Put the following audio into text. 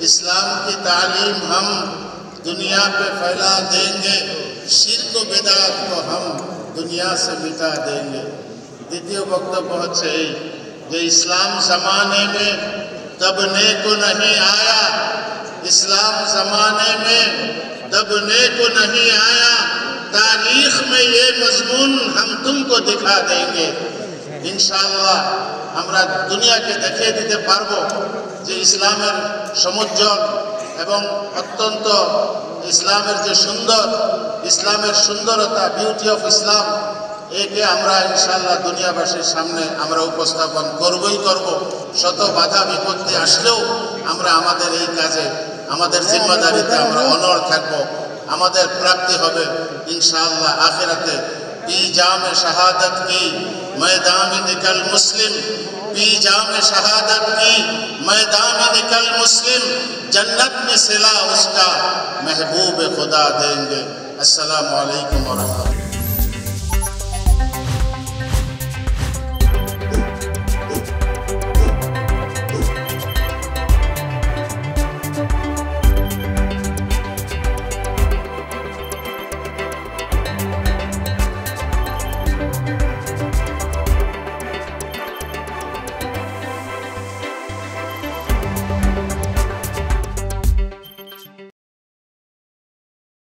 इस्लाम की तालीम हम दुनिया पे फैला देंगे, शिर्क व बिदअत को हम दुनिया से मिटा देंगे। द्वितीय वक्तव्य হচ্ছে যে इस्लाम ज़माने में दबने को नहीं आया, इस्लाम ज़माने में दबने को नहीं आया, तारीख में ये मजमून हम तुमको दिखा देंगे। इंशाअल्लाह আমরা দুনিয়াকে দেখিয়ে দিতে পারবো যে ইসলামের সমুজ্জ্বল এবং অত্যন্ত ইসলামের যে সুন্দর, ইসলামের সুন্দরতা, বিউটি অফ ইসলাম, একে আমরা ইনশাআল্লাহ দুনিয়াবাসীর সামনে আমরা উপস্থাপন করবই করব। শত বাধা বিপত্তি আসলেও আমরা আমাদের এই কাজে, আমাদের জিম্মাদারিতে আমরা অনড় থাকব। আমাদের প্রাপ্তি হবে इंशाअल्लाह आखिरते पी जाम शहादत की मैदान में निकल मुस्लिम, पी जाम शहादत की मैदान में निकल मुस्लिम, जन्नत में सिला उसका महबूब खुदा देंगे। अस्सलामु अलैकुम व रहमतुल्लाह।